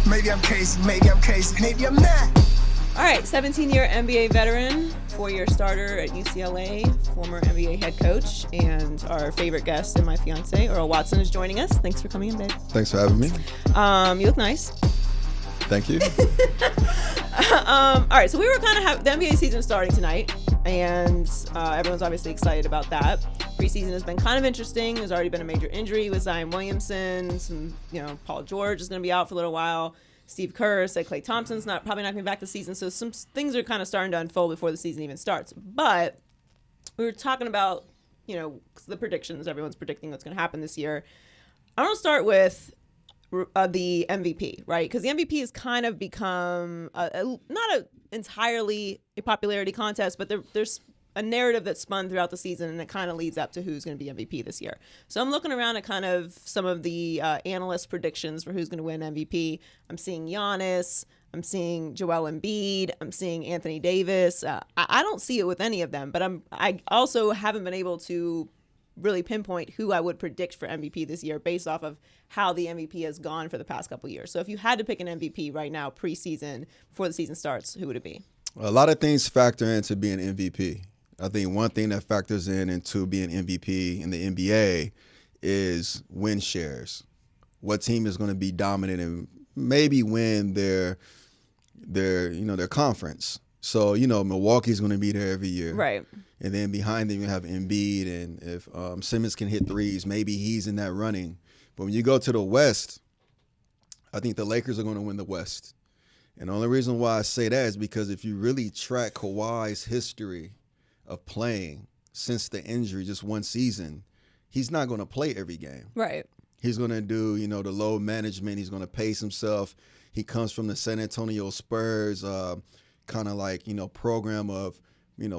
Maybe I'm crazy, maybe I'm not. All right, 17-year NBA veteran, 4-year starter at UCLA, former NBA head coach, and our favorite guest and my fiance, Earl Watson, is joining us. Thanks for coming in, babe. Thanks for having me. You look nice. Thank you. All right, so we were kind of the NBA season starting tonight, and everyone's obviously excited about that. Preseason has been kind of interesting. There's already been a major injury with Zion Williamson. Paul George is going to be out for a little while. Steve Kerr said Klay Thompson's probably not going to be back this season. So some things are kind of starting to unfold before the season even starts. But we were talking about, the predictions. Everyone's predicting what's going to happen this year. I want to start with the MVP, right? Because the MVP has kind of become not entirely a popularity contest, but there's a narrative that's spun throughout the season, and it kind of leads up to who's going to be MVP this year. So I'm looking around at kind of some of the analyst predictions for who's going to win MVP. I'm seeing Giannis. I'm seeing Joel Embiid. I'm seeing Anthony Davis. I don't see it with any of them, but I also haven't been able to really pinpoint who I would predict for MVP this year based off of how the MVP has gone for the past couple of years. So if you had to pick an MVP right now, preseason, before the season starts, who would it be? A lot of things factor into being MVP. I think one thing that factors into being MVP in the NBA is win shares. What team is going to be dominant and maybe win their conference. So, Milwaukee's going to be there every year. Right. And then behind them you have Embiid, and if Simmons can hit threes, maybe he's in that running. But when you go to the West, I think the Lakers are going to win the West. And the only reason why I say that is because if you really track Kawhi's history of playing since the injury, just one season, he's not going to play every game. Right. He's going to do, the load management. He's going to pace himself. He comes from the San Antonio Spurs, kind of like, program of,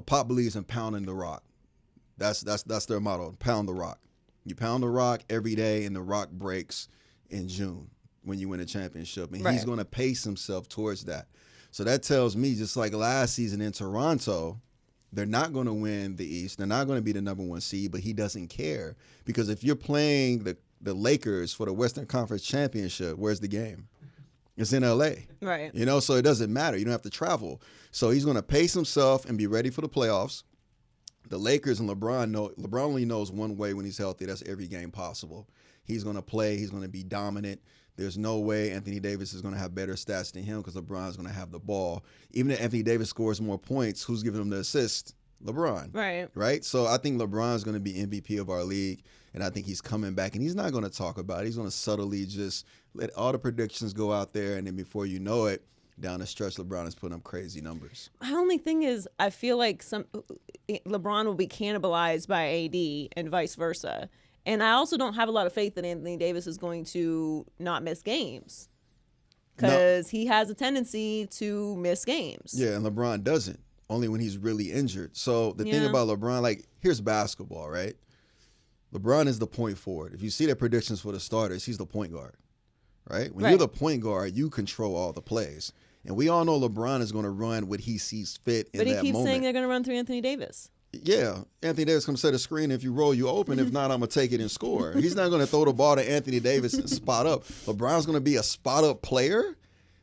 Pop believes in pounding the rock. That's their motto, pound the rock. You pound the rock every day, and the rock breaks in June when you win a championship. And He's going to pace himself towards that. So that tells me, just like last season in Toronto, they're not going to win the East. They're not going to be the number one seed, but he doesn't care. Because if you're playing the Lakers for the Western Conference Championship, where's the game? It's in L.A. Right. So it doesn't matter. You don't have to travel. So he's going to pace himself and be ready for the playoffs. The Lakers and LeBron only knows one way when he's healthy. That's every game possible. He's going to play. He's going to be dominant. There's no way Anthony Davis is going to have better stats than him because LeBron's going to have the ball. Even if Anthony Davis scores more points, who's giving him the assist? LeBron. Right? So I think LeBron's going to be MVP of our league, and I think he's coming back. And he's not going to talk about it. He's going to subtly just let all the predictions go out there, and then before you know it, down the stretch, LeBron is putting up crazy numbers. My only thing is I feel like LeBron will be cannibalized by AD and vice versa. And I also don't have a lot of faith that Anthony Davis is going to not miss games because he has a tendency to miss games. Yeah, and LeBron doesn't, only when he's really injured. So the thing about LeBron, here's basketball, right? LeBron is the point forward. If you see the predictions for the starters, he's the point guard, right? When you're the point guard, you control all the plays. And we all know LeBron is going to run what he sees fit in that moment. But he keeps saying they're going to run through Anthony Davis. Yeah, Anthony Davis comes set a screen. If you roll, you open. If not, I'm going to take it and score. He's not going to throw the ball to Anthony Davis and spot up. LeBron's going to be a spot up player.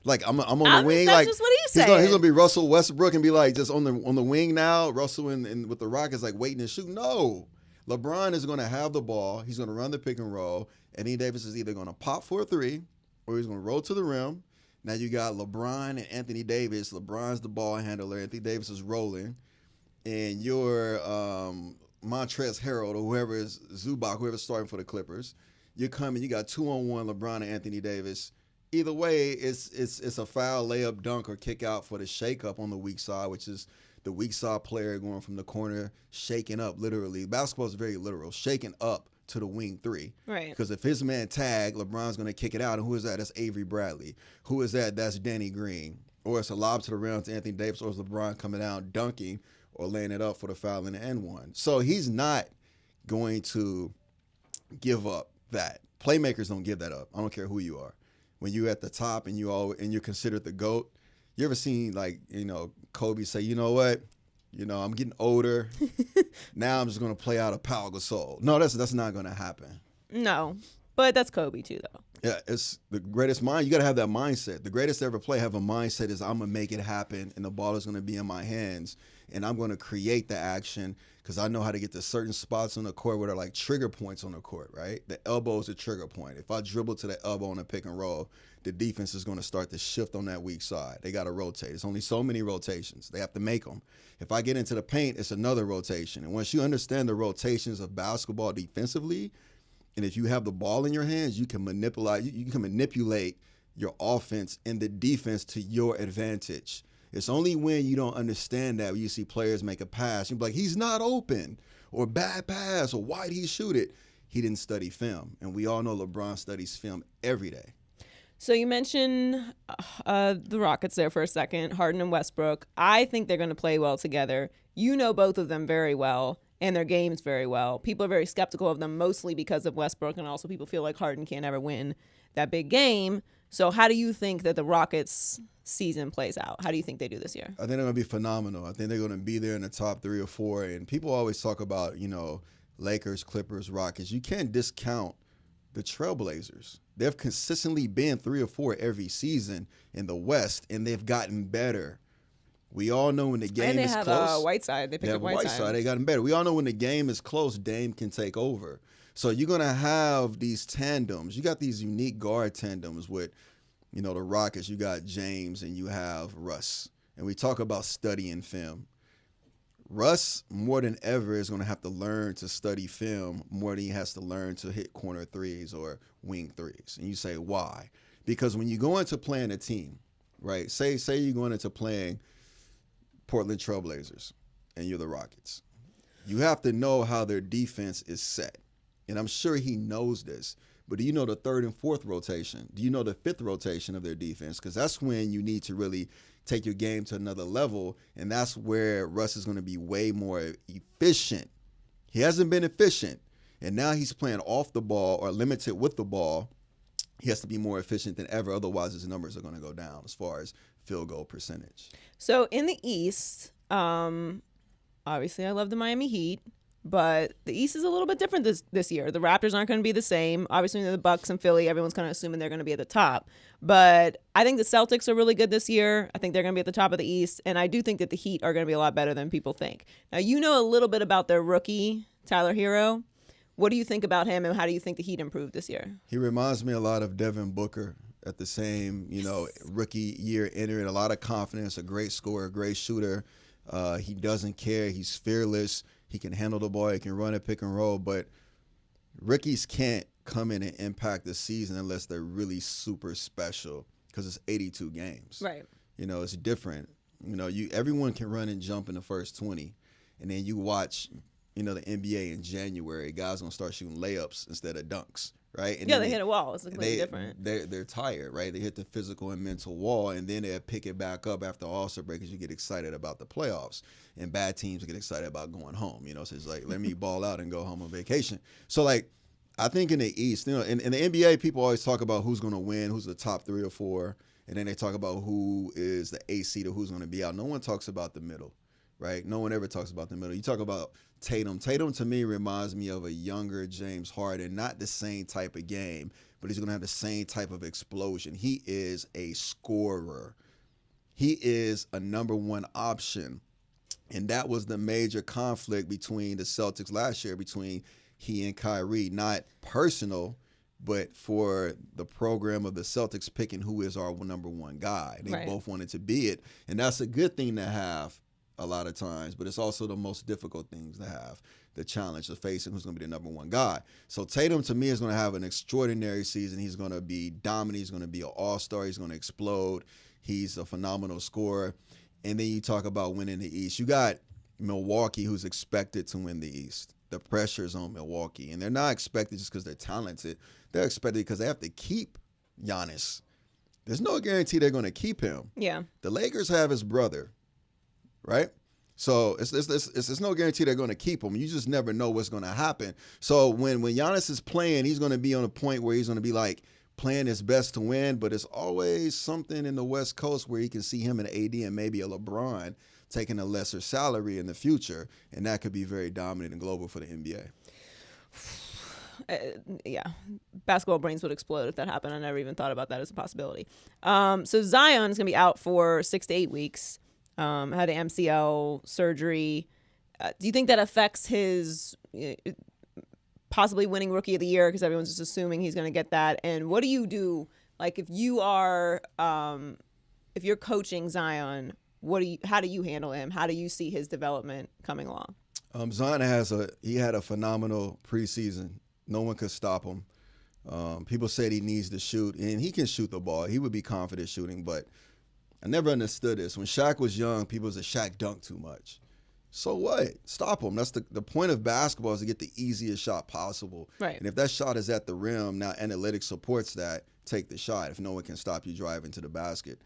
I'm on the wing. That's just what he's saying. He's going to be Russell Westbrook and be just on the wing now. Russell and with the Rockets waiting to shoot. No, LeBron is going to have the ball. He's going to run the pick and roll. Anthony Davis is either going to pop for a three or he's going to roll to the rim. Now you got LeBron and Anthony Davis. LeBron's the ball handler. Anthony Davis is rolling. And you're Montrezl Harrell or whoever is Zubac, whoever's starting for the Clippers. You're coming. You got 2-on-1 LeBron and Anthony Davis. Either way, it's a foul, layup, dunk, or kick out for the shake-up on the weak side, which is the weak side player going from the corner, shaking up, literally. Basketball is very literal, shaking up to the wing three. Right. Because if his man tag, LeBron's going to kick it out. And who is that? That's Avery Bradley. Who is that? That's Danny Green. Or it's a lob to the rim to Anthony Davis, or it's LeBron coming down, dunking, or laying it up for the foul in the end one. So he's not going to give up that. Playmakers don't give that up. I don't care who you are. When you're at the top and you're considered the GOAT, you ever seen Kobe say, you know what? I'm getting older. Now I'm just going to play out of Pau Gasol. No, that's not going to happen. No. But that's Kobe too, though. Yeah, it's the greatest mind. You got to have that mindset. The greatest ever play have a mindset is I'm going to make it happen and the ball is going to be in my hands and I'm going to create the action because I know how to get to certain spots on the court where they're like trigger points on the court, right? The elbow is a trigger point. If I dribble to the elbow on a pick and roll, the defense is going to start to shift on that weak side. They got to rotate. It's only so many rotations. They have to make them. If I get into the paint, it's another rotation. And once you understand the rotations of basketball defensively, and if you have the ball in your hands, you can manipulate your offense and the defense to your advantage. It's only when you don't understand that when you see players make a pass, you're like, he's not open, or bad pass, or why'd he shoot it? He didn't study film. And we all know LeBron studies film every day. So you mentioned the Rockets there for a second, Harden and Westbrook. I think they're going to play well together. You know both of them very well and their games very well. People are very skeptical of them, mostly because of Westbrook, and also people feel like Harden can't ever win that big game. So how do you think that the Rockets season plays out? How do you think they do this year? I think they're going to be phenomenal. I think they're going to be there in the top 3 or 4. And people always talk about, Lakers, Clippers, Rockets. You can't discount the Trailblazers. They've consistently been 3 or 4 every season in the West, and they've gotten better. We all know when the game is close. And they have Whiteside. They picked up Whiteside. They gotten better. We all know when the game is close, Dame can take over. So you're going to have these tandems. You got these unique guard tandems with, the Rockets. You got James and you have Russ. And we talk about studying film. Russ, more than ever, is going to have to learn to study film more than he has to learn to hit corner threes or wing threes. And you say, why? Because when you go into playing a team, right, say you're going into playing Portland Trailblazers and you're the Rockets, you have to know how their defense is set. And I'm sure he knows this. But do you know the 3rd and 4th rotation? Do you know the 5th rotation of their defense? Because that's when you need to really take your game to another level, and that's where Russ is going to be way more efficient. He hasn't been efficient, and now he's playing off the ball or limited with the ball. He has to be more efficient than ever, otherwise his numbers are going to go down as far as field goal percentage. So in the East, obviously I love the Miami Heat, but the East is a little bit different this year. The Raptors aren't going to be the same. Obviously, the Bucks and Philly, everyone's kind of assuming they're going to be at the top. But I think the Celtics are really good this year. I think they're going to be at the top of the East. And I do think that the Heat are going to be a lot better than people think. Now, you know a little bit about their rookie, Tyler Hero. What do you think about him, and how do you think the Heat improved this year? He reminds me a lot of Devin Booker at the same, rookie year, entering a lot of confidence, a great scorer, a great shooter. He doesn't care. He's fearless. He can handle the ball. He can run a pick and roll. But rookies can't come in and impact the season unless they're really super special, because it's 82 games. Right. It's different. Everyone can run and jump in the first 20. And then you watch, the NBA in January, guys going to start shooting layups instead of dunks. Right? And they hit a wall. It's completely different. They're tired, right? They hit the physical and mental wall, and then they'll pick it back up after All-Star break because you get excited about the playoffs. And bad teams get excited about going home. So it's like, let me ball out and go home on vacation. So, I think in the East, in the NBA, people always talk about who's going to win, who's the top 3 or 4, and then they talk about who is the 8th seed or who's going to be out. No one talks about the middle, right? No one ever talks about the middle. You talk about Tatum. Tatum, to me, reminds me of a younger James Harden, not the same type of game, but he's going to have the same type of explosion. He is a scorer. He is a number 1 option. And that was the major conflict between the Celtics last year, between he and Kyrie. Not personal, but for the program of the Celtics picking who is our number 1 guy. They both wanted to be it. And that's a good thing to have a lot of times, but it's also the most difficult things to have, the challenge of facing who's going to be the number 1 guy. So Tatum, to me, is going to have an extraordinary season. He's going to be dominant. He's going to be an all-star. He's going to explode. He's a phenomenal scorer. And then you talk about winning the East. You got Milwaukee, who's expected to win the East. The pressure is on Milwaukee. And they're not expected just because they're talented. They're expected because they have to keep Giannis. There's no guarantee they're going to keep him. Yeah. The Lakers have his brother, right? So it's no guarantee they're going to keep him. You just never know what's going to happen. So when Giannis is playing, he's going to be on a point where he's going to be playing his best to win, but it's always something in the West Coast where you can see him and AD and maybe a LeBron taking a lesser salary in the future, and that could be very dominant and global for the NBA. yeah, basketball brains would explode if that happened. I never even thought about that as a possibility. So Zion is going to be out for 6 to 8 weeks. Had an MCL surgery. Do you think that affects his possibly winning Rookie of the Year? Because everyone's just assuming he's going to get that. And what do you do, like, if you are, if you're coaching Zion? How do you handle him? How do you see his development coming along? Zion had a phenomenal preseason. No one could stop him. People said he needs to shoot, and he can shoot the ball. He would be confident shooting, but I never understood this. When Shaq was young, people said Shaq dunked too much. So what? Stop him. That's the point of basketball, is to get the easiest shot possible. Right. And if that shot is at the rim, now analytics supports that, take the shot if no one can stop you driving to the basket.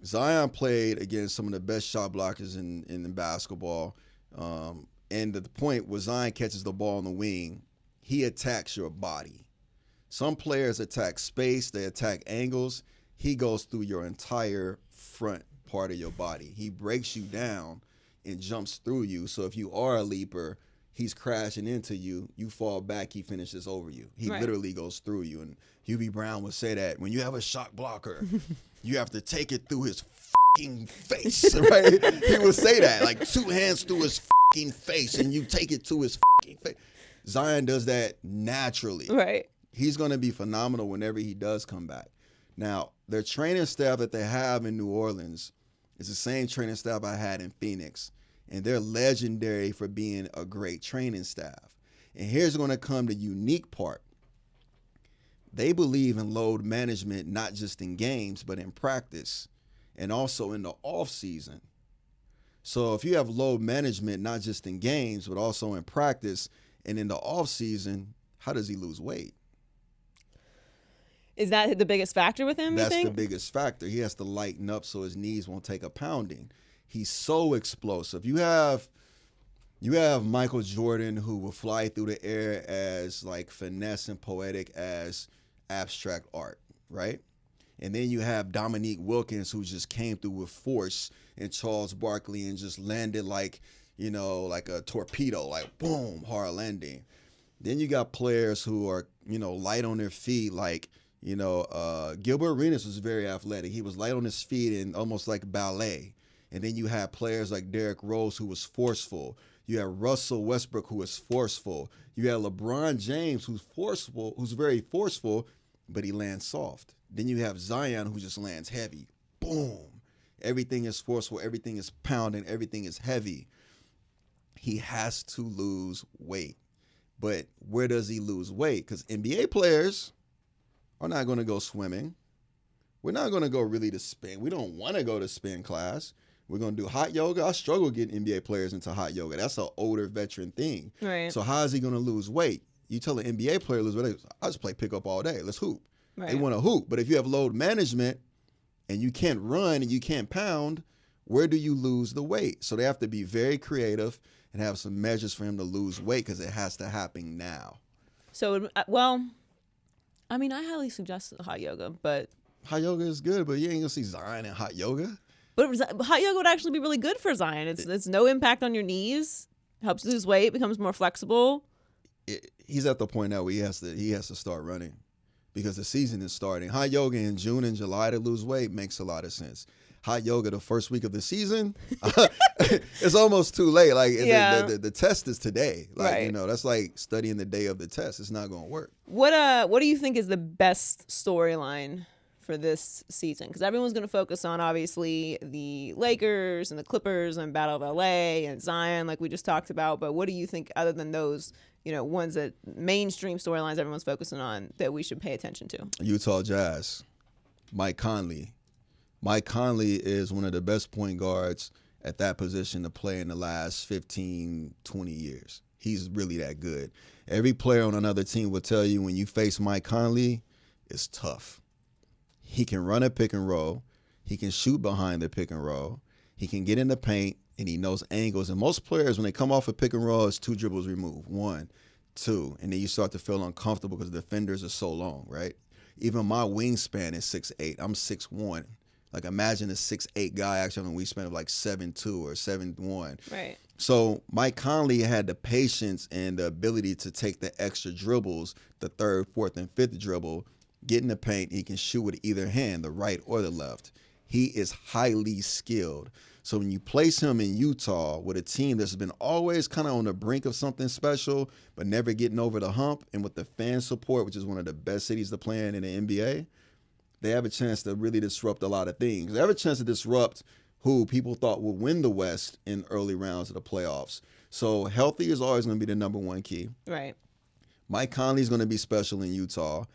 Zion played against some of the best shot blockers in basketball. And the point was, Zion catches the ball on the wing, he attacks your body. Some players attack space, they attack angles. He goes through your entire front part of your body. He breaks you down and jumps through you. So if you are a leaper, he's crashing into you. You fall back, he finishes over you. He literally goes through you. And Hubie Brown would say that when you have a shot blocker, you have to take it through his fucking face, right? He would say that, like 2 hands through his fucking face, and you take it to his fucking face. Zion does that naturally. Right. He's going to be phenomenal whenever he does come back. Now, their training staff that they have in New Orleans is the same training staff I had in Phoenix, and they're legendary for being a great training staff. And here's going to come the unique part. They believe in load management, not just in games, but in practice and also in the off season. So if you have load management, not just in games, but also in practice and in the off season, how does he lose weight? Is that the biggest factor with him? That's you the think? biggest factor. He has to lighten up so his knees won't take a pounding. He's so explosive. You have Michael Jordan, who will fly through the air as like finesse and poetic as abstract art, right? And then you have Dominique Wilkins, who just came through with force, and Charles Barkley, and just landed like, like a torpedo, like boom, hard landing. Then you got players who are, light on their feet, like, Gilbert Arenas was very athletic. He was light on his feet and almost like ballet. And then you have players like Derrick Rose, who was forceful. You have Russell Westbrook, who is forceful. You have LeBron James, who's forceful, who's very forceful, but he lands soft. Then you have Zion, who just lands heavy. Boom. Everything is forceful. Everything is pounding. Everything is heavy. He has to lose weight. But where does he lose weight? Because NBA players are not going to go swimming. We're not going to go really to spin. We don't want to go to spin class. We're going to do hot yoga. I struggle getting NBA players into hot yoga. That's an older veteran thing. Right. So how is he going to lose weight? You tell an NBA player to lose weight, I just play pickup all day. Let's hoop. Right. They want to hoop. But if you have load management and you can't run and you can't pound, where do you lose the weight? So they have to be very creative and have some measures for him to lose weight, because it has to happen now. So, I highly suggest hot yoga, but Hot yoga is good, but you ain't going to see Zion in hot yoga. But hot yoga would actually be really good for Zion. It's no impact on your knees. Helps lose weight. Becomes more flexible. He's at the point now where he has to start running, because the season is starting. Hot yoga in June and July to lose weight makes a lot of sense. Hot yoga the first week of the season, it's almost too late. Like the test is today. Like right. That's like studying the day of the test. It's not going to work. What do you think is the best storyline for this season? Because everyone's going to focus on, obviously, the Lakers and the Clippers and Battle of LA and Zion, like we just talked about. But what do you think, other than those, ones that mainstream storylines everyone's focusing on, that we should pay attention to? Utah Jazz, Mike Conley. Mike Conley is one of the best point guards at that position to play in the last 15, 20 years. He's really that good. Every player on another team will tell you, when you face Mike Conley, it's tough. He can run a pick and roll. He can shoot behind the pick and roll. He can get in the paint, and he knows angles. And most players, when they come off a pick and roll, it's 2 dribbles removed, 1, 2. And then you start to feel uncomfortable because the defenders are so long, right? Even my wingspan is 6'8". I'm 6'1". Like imagine a 6'8" guy actually on a wingspan of like 7'2" or 7'1". Right. So Mike Conley had the patience and the ability to take the extra dribbles, the third, fourth, and fifth dribble, get in the paint. He can shoot with either hand, the right or the left. He is highly skilled. So when you place him in Utah with a team that's been always kind of on the brink of something special, but never getting over the hump, and with the fan support, which is one of the best cities to play in the NBA, they have a chance to really disrupt a lot of things. They have a chance to disrupt who people thought would win the West in early rounds of the playoffs. So healthy is always going to be the number one key. Right. Mike Conley is going to be special in Utah.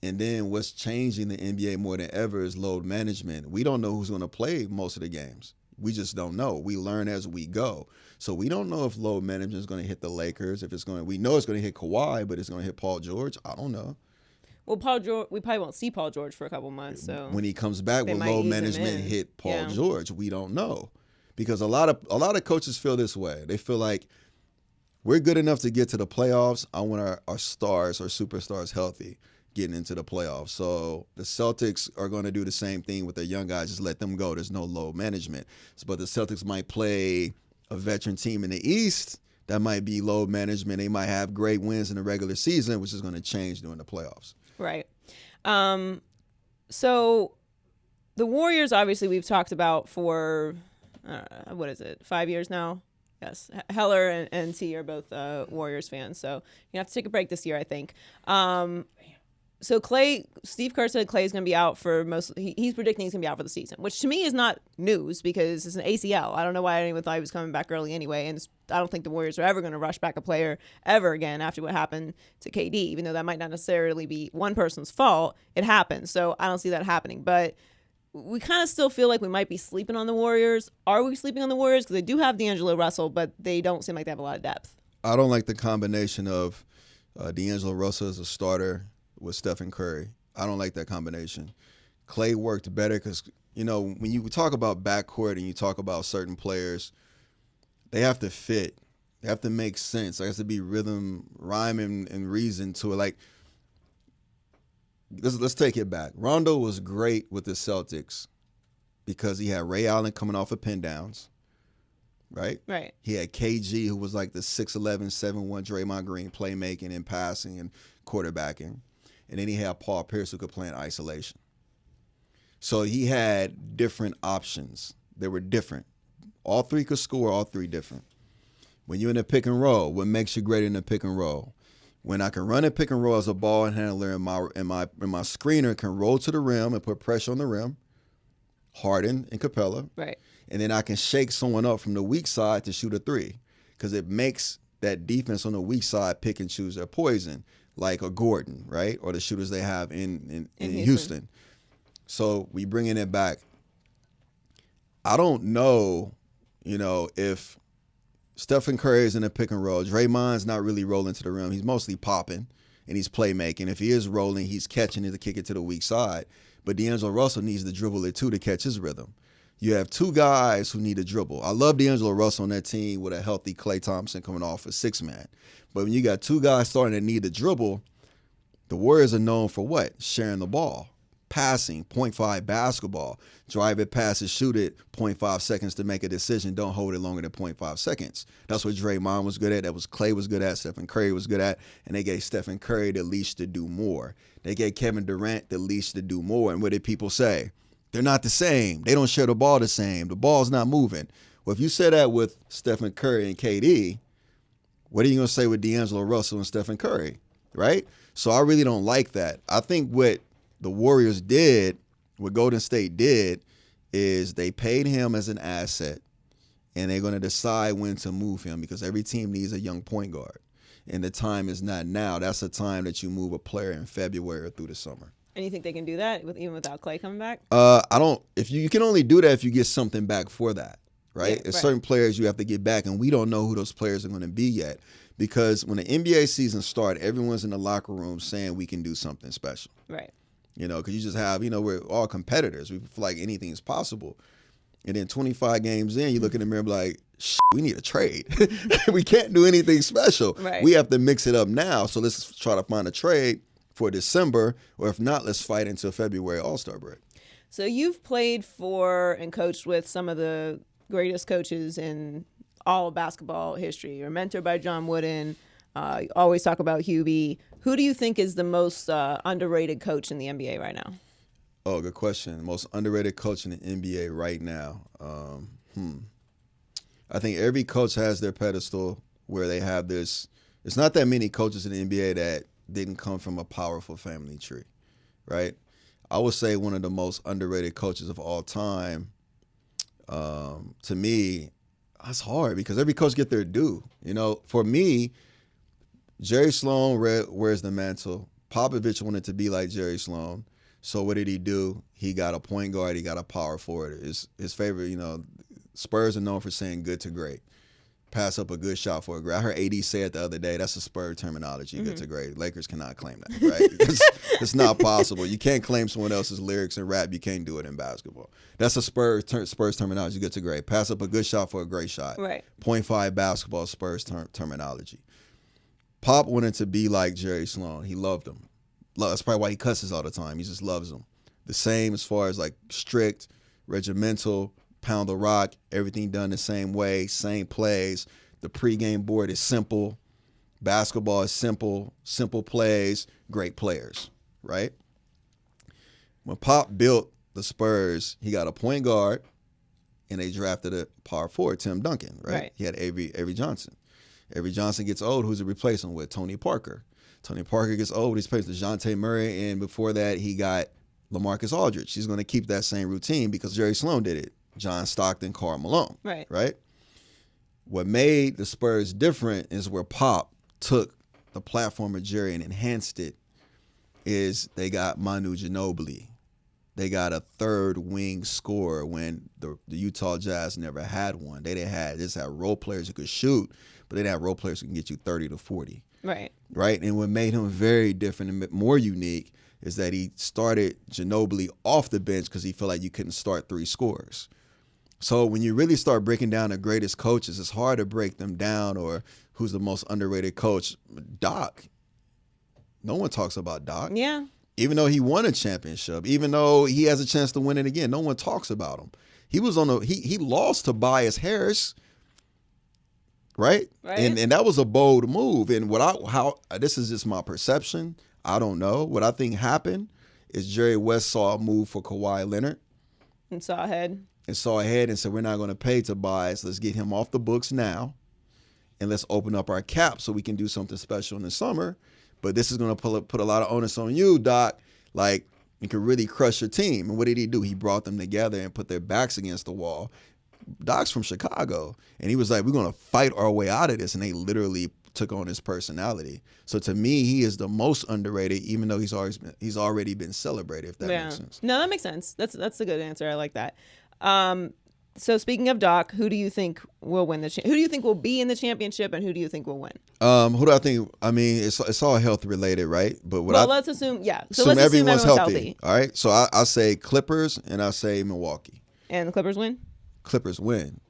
And then what's changing the NBA more than ever is load management. We don't know who's going to play most of the games. We just don't know. We learn as we go. So we don't know if load management is going to hit the Lakers. We know it's going to hit Kawhi, but it's going to hit Paul George. I don't know. Well, Paul George, we probably won't see Paul George for a couple months. So when he comes back, will load management hit Paul George? We don't know, because a lot of coaches feel this way. They feel like we're good enough to get to the playoffs. I want our stars, our superstars, healthy, getting into the playoffs. So the Celtics are going to do the same thing with their young guys. Just let them go. There's no load management. But the Celtics might play a veteran team in the East. That might be load management. They might have great wins in the regular season, which is going to change during the playoffs. Right. So the Warriors, obviously, we've talked about for, 5 years now? Yes. Heller and T are both Warriors fans. So you have to take a break this year, I think. So Steve Kerr said Klay's going to be out for he's predicting he's going to be out for the season, which to me is not news because it's an ACL. I don't know why anyone thought he was coming back early anyway. And I don't think the Warriors are ever going to rush back a player ever again after what happened to KD, even though that might not necessarily be one person's fault. It happened. So I don't see that happening. But we kind of still feel like we might be sleeping on the Warriors. Are we sleeping on the Warriors? Because they do have D'Angelo Russell, but they don't seem like they have a lot of depth. I don't like the combination of D'Angelo Russell as a starter with Stephen Curry. I don't like that combination. Klay worked better because, when you talk about backcourt and you talk about certain players, they have to fit. They have to make sense. There has to be rhythm, rhyme, and reason to it. Like, let's take it back. Rondo was great with the Celtics because he had Ray Allen coming off of pin downs, right? Right. He had KG, who was like the 6'11", 7'1" Draymond Green, playmaking and passing and quarterbacking. And then he had Paul Pierce, who could play in isolation. So he had different options. They were different. All three could score, all three different. When you're in a pick and roll, what makes you great in a pick and roll? When I can run a pick and roll as a ball handler and my screener can roll to the rim and put pressure on the rim, Harden and Capella. Right. And then I can shake someone up from the weak side to shoot a three because it makes that defense on the weak side pick and choose their poison, like a Gordon, right? Or the shooters they have in Houston. So we bringing it back. I don't know, if Stephen Curry is in a pick and roll. Draymond's not really rolling to the rim. He's mostly popping and he's playmaking. If he is rolling, he's catching it to kick it to the weak side. But D'Angelo Russell needs to dribble it too to catch his rhythm. You have two guys who need to dribble. I love D'Angelo Russell on that team with a healthy Klay Thompson coming off a six-man. But when you got two guys starting to need to dribble, the Warriors are known for what? Sharing the ball. Passing, 0.5 basketball. Drive it, pass it, shoot it, 0.5 seconds to make a decision. Don't hold it longer than 0.5 seconds. That's what Draymond was good at. That was Klay was good at. Stephen Curry was good at. And they gave Stephen Curry the leash to do more. They gave Kevin Durant the leash to do more. And what did people say? They're not the same. They don't share the ball the same. The ball's not moving. Well, if you say that with Stephen Curry and KD, what are you going to say with D'Angelo Russell and Stephen Curry, right? So I really don't like that. I think what the Warriors did, what Golden State did, is they paid him as an asset, and they're going to decide when to move him because every team needs a young point guard, and the time is not now. That's the time that you move a player in February or through the summer. And you think they can do that even without Klay coming back? I don't. If you can only do that if you get something back for that, right? Yeah, There's right. certain players you have to get back, and we don't know who those players are going to be yet. Because when the NBA season started, everyone's in the locker room saying we can do something special. Right. Because you just have, we're all competitors. We feel like anything is possible. And then 25 games in, you look in the mirror and be like, we need a trade. We can't do anything special. Right. We have to mix it up now. So let's try to find a trade for December, or if not, let's fight until February All-Star break. So you've played for and coached with some of the greatest coaches in all of basketball history. You're mentored by John Wooden. You always talk about Hubie. Who do you think is the most underrated coach in the NBA right now? Oh, good question. Most underrated coach in the NBA right now. I think every coach has their pedestal where they have this. It's not that many coaches in the NBA that didn't come from a powerful family tree, right? I would say one of the most underrated coaches of all time, to me, that's hard because every coach get their due. You know, for me, Jerry Sloan wears the mantle. Popovich wanted to be like Jerry Sloan. So what did he do? He got a point guard. He got a power forward. His favorite, you know, Spurs are known for saying good to great. Pass up a good shot for a great. I heard AD say it the other day. That's a Spurs terminology, good to great. Lakers cannot claim that, right? It's not possible. You can't claim someone else's lyrics in rap. You can't do it in basketball. That's a Spurs terminology, good to great. Pass up a good shot for a great shot. Right. 0.5 basketball, Spurs terminology. Pop wanted to be like Jerry Sloan. He loved him. That's probably why he cusses all the time. He just loves him. The same as far as like strict, regimental, pound the rock, everything done the same way, same plays. The pregame board is simple. Basketball is simple plays, great players, right? When Pop built the Spurs, he got a point guard, and they drafted a power forward, Tim Duncan, right? He had Avery Johnson. Avery Johnson gets old, who's he replace him with? Tony Parker. Tony Parker gets old, he's replaced with DeJounte Murray, and before that, he got LaMarcus Aldridge. He's going to keep that same routine because Jerry Sloan did it. John Stockton, Karl Malone. Right? What made the Spurs different is where Pop took the platform of Jerry and enhanced it is they got Manu Ginobili. They got a third wing scorer when the Utah Jazz never had one. They just had role players who could shoot, but they didn't have role players who can get you 30 to 40. Right? And what made him very different and more unique is that he started Ginobili off the bench because he felt like you couldn't start three scorers. So when you really start breaking down the greatest coaches, it's hard to break them down or who's the most underrated coach. Doc. No one talks about Doc. Yeah. Even though he won a championship, even though he has a chance to win it again, no one talks about him. He was he lost to Tobias Harris, right? And that was a bold move. And this is just my perception. I don't know. What I think happened is Jerry West saw a move for Kawhi Leonard. And saw ahead and said, we're not going to pay Tobias. Let's get him off the books now. And let's open up our cap so we can do something special in the summer. But this is going to put a lot of onus on you, Doc. Like, you can really crush your team. And what did he do? He brought them together and put their backs against the wall. Doc's from Chicago. And he was like, we're going to fight our way out of this. And they literally took on his personality. So to me, he is the most underrated, even though he's already been celebrated, if that makes sense. No, that makes sense. That's a good answer. I like that. So speaking of Doc, who do you think will win who do you think will be in the championship, and who do you think will win? Who do I think? I mean, it's all health related, right? But let's assume, So let's assume everyone's healthy. All right. So I say Clippers, and I say Milwaukee. And the Clippers win? Clippers win.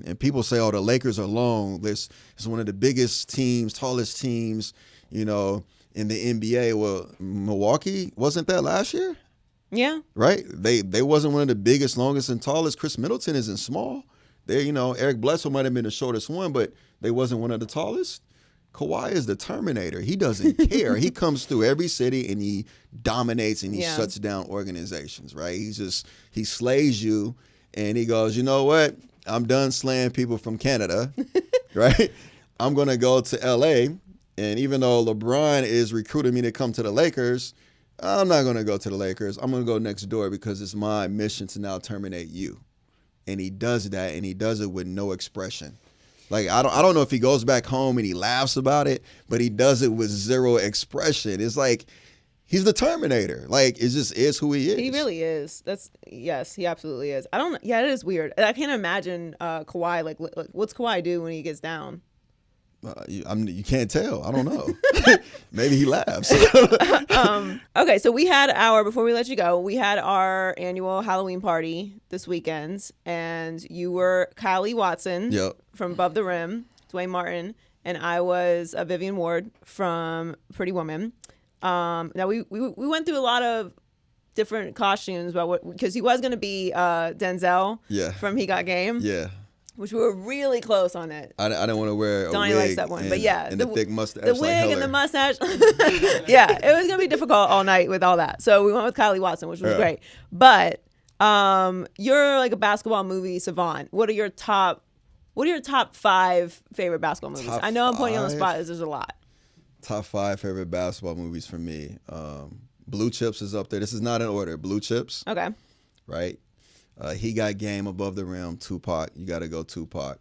And people say, oh, the Lakers are long. It's one of the biggest teams, tallest teams, in the NBA. Well, Milwaukee, wasn't that last year? Yeah. Right? They wasn't one of the biggest, longest, and tallest. Chris Middleton isn't small. Eric Bledsoe might have been the shortest one, but they wasn't one of the tallest. Kawhi is the Terminator. He doesn't care. He comes through every city and he dominates and he shuts down organizations, right? He slays you and he goes, you know what? I'm done slaying people from Canada, right? I'm going to go to LA. And even though LeBron is recruiting me to come to the Lakers, I'm not going to go to the Lakers. I'm going to go next door because it's my mission to now terminate you. And he does that, and he does it with no expression. Like, I don't know if he goes back home and he laughs about it, but he does it with zero expression. It's like he's the Terminator. Like, it just is who he is. He really is. Yes, he absolutely is. It is weird. I can't imagine Kawhi, like what's Kawhi do when he gets down? You can't tell. I don't know. Maybe he laughs. Okay, so before we let you go, we had our annual Halloween party this weekend, and you were Kylie Watson from Above the Rim, Dwayne Martin, and I was Vivian Ward from Pretty Woman. Now we went through a lot of different costumes about because he was going to be Denzel from He Got Game. Yeah. Which we were really close on it. I didn't want to wear a Donnie wig likes that one, but yeah, and the thick mustache. The wig like and the mustache. Yeah, it was gonna be difficult all night with all that. So we went with Kylie Watson, which was great. But you're like a basketball movie savant. What are your top 5 favorite basketball movies? I know I'm putting you on the spot. There's a lot. Top 5 favorite basketball movies for me. Blue Chips is up there. This is not in order. Blue Chips. Okay. Right. He Got Game, Above the Rim, Tupac. You got to go Tupac.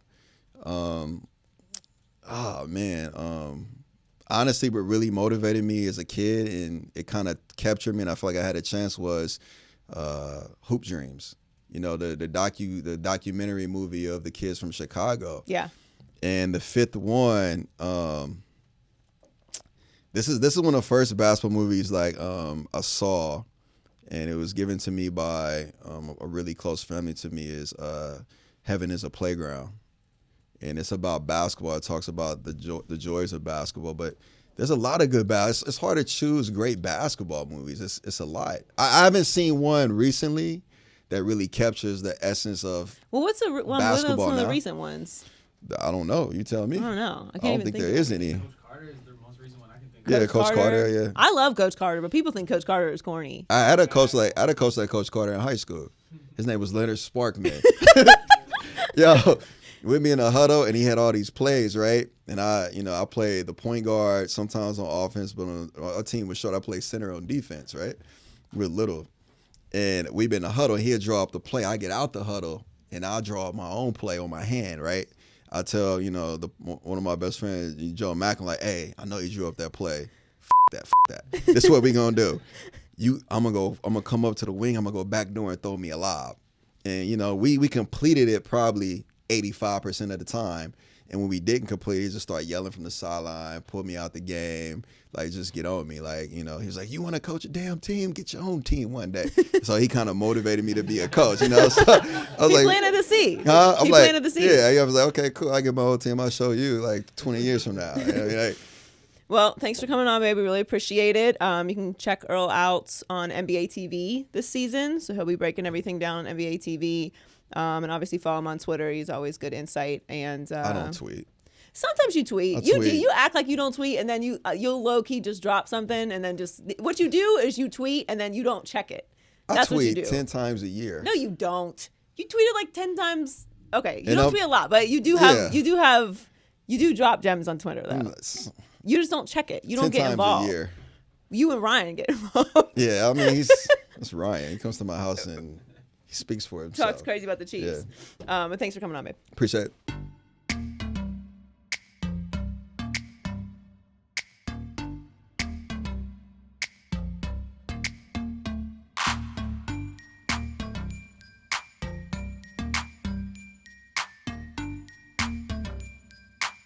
Honestly, what really motivated me as a kid and it kind of captured me and I feel like I had a chance was Hoop Dreams. You know, the documentary movie of the kids from Chicago. Yeah. And the 5th one, this is one of the first basketball movies like I saw. And it was given to me by a really close family to me is Heaven is a Playground. And it's about basketball. It talks about the joys of basketball. But there's a lot of good basketball. It's hard to choose great basketball movies. It's a lot. I haven't seen one recently that really captures the essence of basketball. What are some of the recent ones? I don't know. You tell me. I don't know. I don't think there is any. Coach Coach Carter. Yeah. I love Coach Carter, but people think Coach Carter is corny. I had a coach like Coach Carter in high school. His name was Leonard Sparkman. Yo, with me in a huddle, and he had all these plays, right? And I played the point guard sometimes on offense, but on our team was short. I played center on defense, right? We're little, and we've been in a huddle. He'd draw up the play. I get out the huddle, and I'll draw up my own play on my hand, right? I tell, one of my best friends, Joe Mack, I'm like, hey, I know you drew up that play. F that. This is what we gonna do. I'm gonna come up to the wing, I'm gonna go back door and throw me a lob. And we completed it probably 85% of the time. And when we didn't complete it, he just started yelling from the sideline, pull me out the game, like just get on me. Like, he was like, you wanna coach a damn team? Get your own team one day. So he kind of motivated me to be a coach, So I was he planted the seed. Huh? He planted the seed. Yeah, I was like, okay, cool. I get my whole team. I'll show you like 20 years from now. Well, thanks for coming on, baby. Really appreciate it. You can check Earl out on NBA TV this season. So he'll be breaking everything down on NBA TV. And obviously follow him on Twitter. He's always good insight. And I don't tweet. Sometimes you tweet. You act like you don't tweet, and then you'll low key just drop something, and then just what you do is you tweet, and then you don't check it. That's I tweet what you do. 10 times a year. No, you don't. You tweeted like 10 times. Okay, you don't tweet a lot, but you do have you do drop gems on Twitter though. You just don't check it. You don't get involved. 10 times a year. You and Ryan get involved. Yeah, I mean that's Ryan. He comes to my house and he speaks for himself. Talks crazy about the Chiefs. Yeah. But thanks for coming on, babe. Appreciate it.